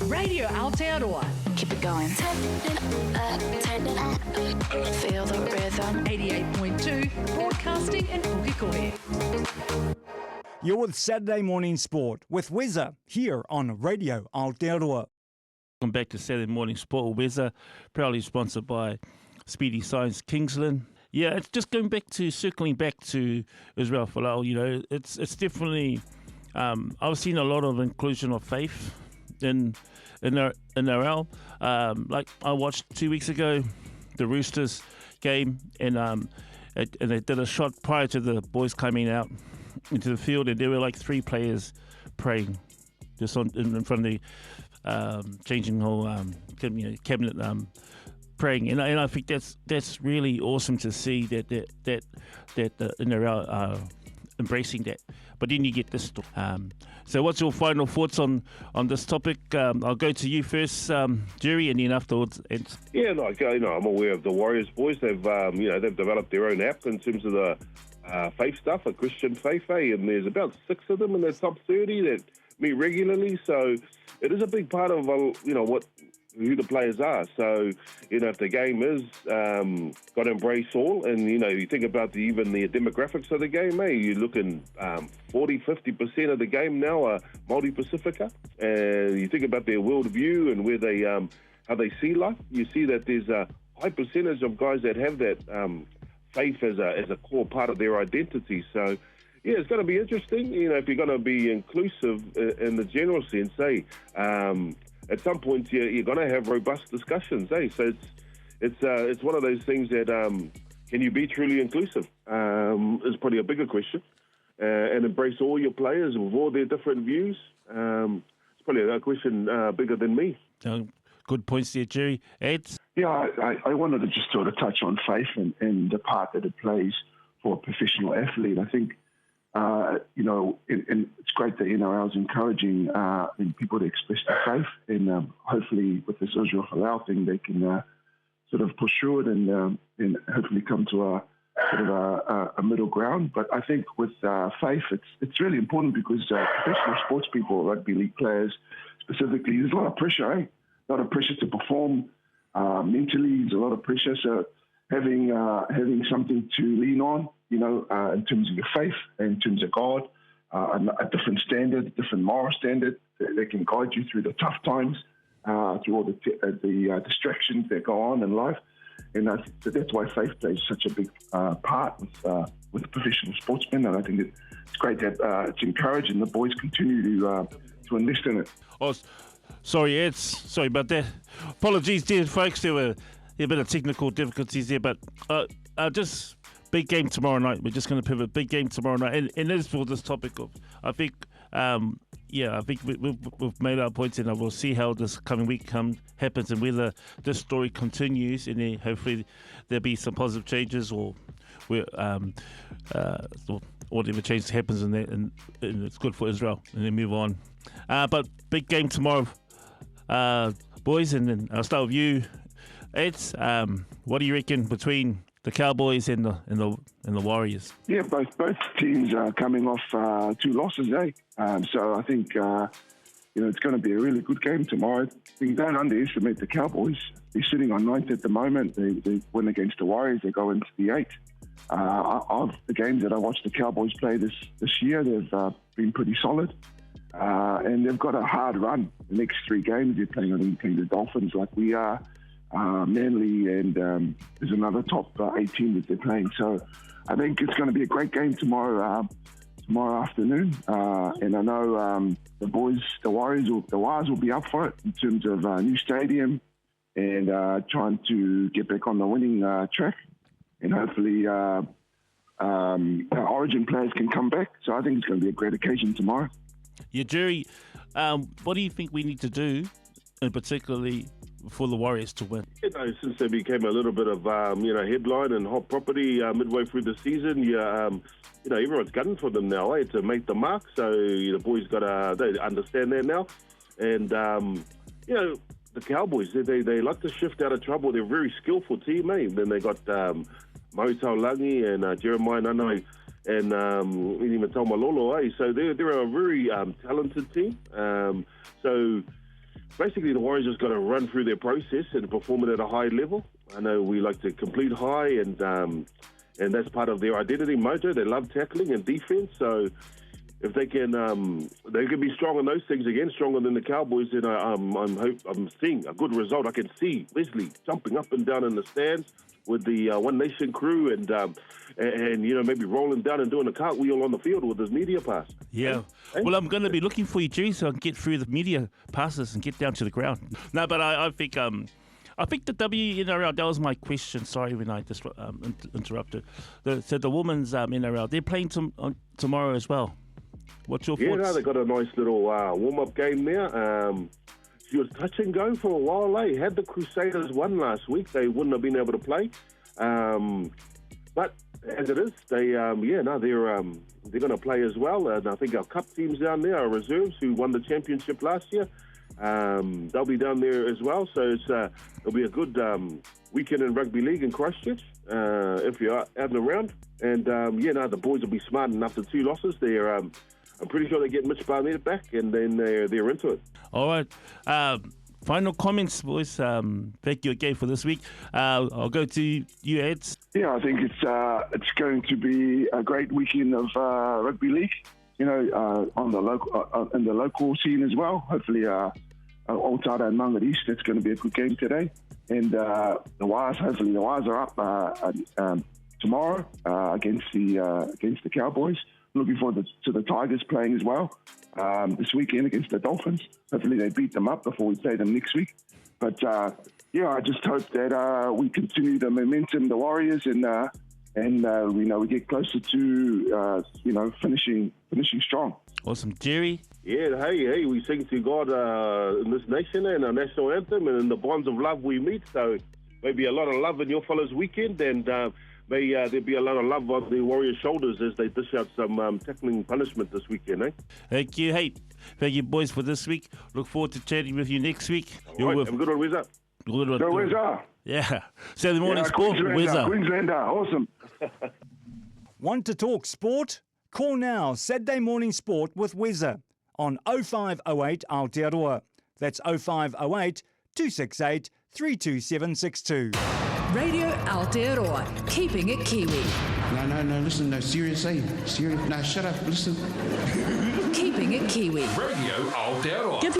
Radio Aotearoa. Keep it going. Turn it up. Feel the rhythm. 88.2, broadcasting in Pukekohe. You're with Saturday Morning Sport with WesSA here on Radio Aotearoa. Welcome back to Saturday Morning Sport with WesSA, proudly sponsored by Speedy Science Kingsland. Yeah, it's just circling back to Israel Folau. You know, it's definitely. I've seen a lot of inclusion of faith in NRL. Like I watched 2 weeks ago, the Roosters game, and they did a shot prior to the boys coming out into the field, and there were like 3 players praying just in front of the changing whole cabinet. Praying, and I think that's really awesome to see that the NRL are embracing that. But then you get this. So what's your final thoughts on this topic? I'll go to you first, Jerry, and then afterwards. Yeah, I'm aware of the Warriors boys. They've they've developed their own app in terms of the faith stuff, a Christian faith, and there's about 6 of them in the top 30 that meet regularly. So it is a big part of who the players are. So, if the game is got to embrace all, and, you think about even the demographics of the game, you're looking 40-50% of the game now are Māori-Pacifica, and you think about their worldview and where they how they see life, you see that there's a high percentage of guys that have that faith as a core part of their identity. So, yeah, it's going to be interesting, if you're going to be inclusive in the general sense, at some point, you're going to have robust discussions, So it's one of those things that can you be truly inclusive is probably a bigger question, and embrace all your players with all their different views. It's probably a question bigger than me. Good points there, Jerry. Ed? Yeah, I wanted to just sort of touch on faith and the part that it plays for a professional athlete. I think and it's great that NRL is encouraging people to express their faith, and hopefully with this Israel Folau thing, they can sort of push through it and hopefully come to a sort of a middle ground. But I think with faith, it's really important because professional sports people, rugby league players specifically, there's a lot of pressure, A lot of pressure to perform mentally. There's a lot of pressure, so having something to lean on, in terms of your faith, in terms of God, a different standard, a different moral standard that can guide you through the tough times, through all the distractions that go on in life. And that's why faith plays such a big part with professional sportsmen. And I think it's great that it's encouraged and the boys continue to invest in it. Oh, sorry, Ed. Sorry about that. Apologies, dear folks. There were a bit of technical difficulties there, but just big game tomorrow night. We're just going to pivot. Big game tomorrow night, and as for this topic of, I think we've made our points, and we'll see how this coming week happens, and whether this story continues, and then hopefully there'll be some positive changes, or whatever change happens in that, and it's good for Israel, and then move on. But big game tomorrow, boys, and then I'll start with you, Ed. What do you reckon between the Cowboys and the Warriors? Yeah, both teams are coming off 2 losses, so I think it's going to be a really good game tomorrow. You don't underestimate the Cowboys. They're sitting on 9th at the moment. They win against the Warriors. They go into the 8th. Of the games that I watched the Cowboys play this year, they've been pretty solid. And they've got a hard run. The next 3 games, they're playing the Dolphins like we are. Manly, and there's another top 18 that they're playing. So I think it's going to be a great game tomorrow afternoon. And I know the Warriors will be up for it in terms of new stadium and trying to get back on the winning track. And hopefully our Origin players can come back. So I think it's going to be a great occasion tomorrow. Yeah, Jerry, what do you think we need to do, and particularly for the Warriors to win? Since they became a little bit of headline and hot property midway through the season, everyone's gunning for them now, to make the mark. So the boys they understand that now, and the Cowboys they like to shift out of trouble. They're a very skillful team, Then they got Mau Taulangi and Jeremiah Nanai and Matau Malolo, So they're a very talented team. So basically the Warriors just got to run through their process and perform it at a high level. I know we like to complete high, and that's part of their identity, mojo. They love tackling and defense, so if they can be strong on those things again, stronger than the Cowboys, then I'm seeing a good result. I can see Wesley jumping up and down in the stands with the One Nation crew, and maybe rolling down and doing a cartwheel on the field with his media pass. Yeah. Hey? Well, I'm going to be looking for you, Jerry, so I can get through the media passes and get down to the ground. No, but I think the WNRL, that was my question. Sorry when I just interrupted. So the women's NRL, they're playing tomorrow as well. What's your thoughts? Yeah, no, they got a nice little warm-up game there. She was touch and go for a while. Had the Crusaders won last week, they wouldn't have been able to play. But as it is, they're going to play as well. And I think our cup teams down there are reserves who won the championship last year. They'll be down there as well. So it'll be a good weekend in rugby league in Christchurch if you're out and around. And the boys will be smart enough. The 2 losses, I'm pretty sure they get Mitch Barnett back, and then they're into it. All right. Final comments, boys. Thank you again for this week. I'll go to you, Eds. Yeah, I think it's going to be a great weekend of rugby league. On the local in the local scene as well. Hopefully, Otara and Mangere East. It's going to be a good game today. And the Wires. Hopefully, the Wires are up tomorrow against the Cowboys. Looking forward to the Tigers playing as well this weekend against the Dolphins. Hopefully they beat them up before we play them next week. But I just hope that we continue the momentum, the Warriors, and we get closer to finishing strong. Awesome, Jerry. Yeah, hey, we sing to God in this nation and our national anthem, and in the bonds of love we meet. So maybe a lot of love in your fellas' weekend, and may there be a lot of love on the Warriors' shoulders as they dish out some tackling punishment this weekend, eh? Thank you. Hey, thank you, boys, for this week. Look forward to chatting with you next week. All right, have a good one, WesSA. Go WesSA. Yeah. Saturday morning sport, Queenslander, awesome. Want to talk sport? Call now Saturday morning sport with WesSA on 0508 Aotearoa. That's 0508 268 32762. Radio Aotearoa, keeping it Kiwi. No, listen, no, serious, serious. No, shut up, listen. Keeping it Kiwi. Radio Aotearoa.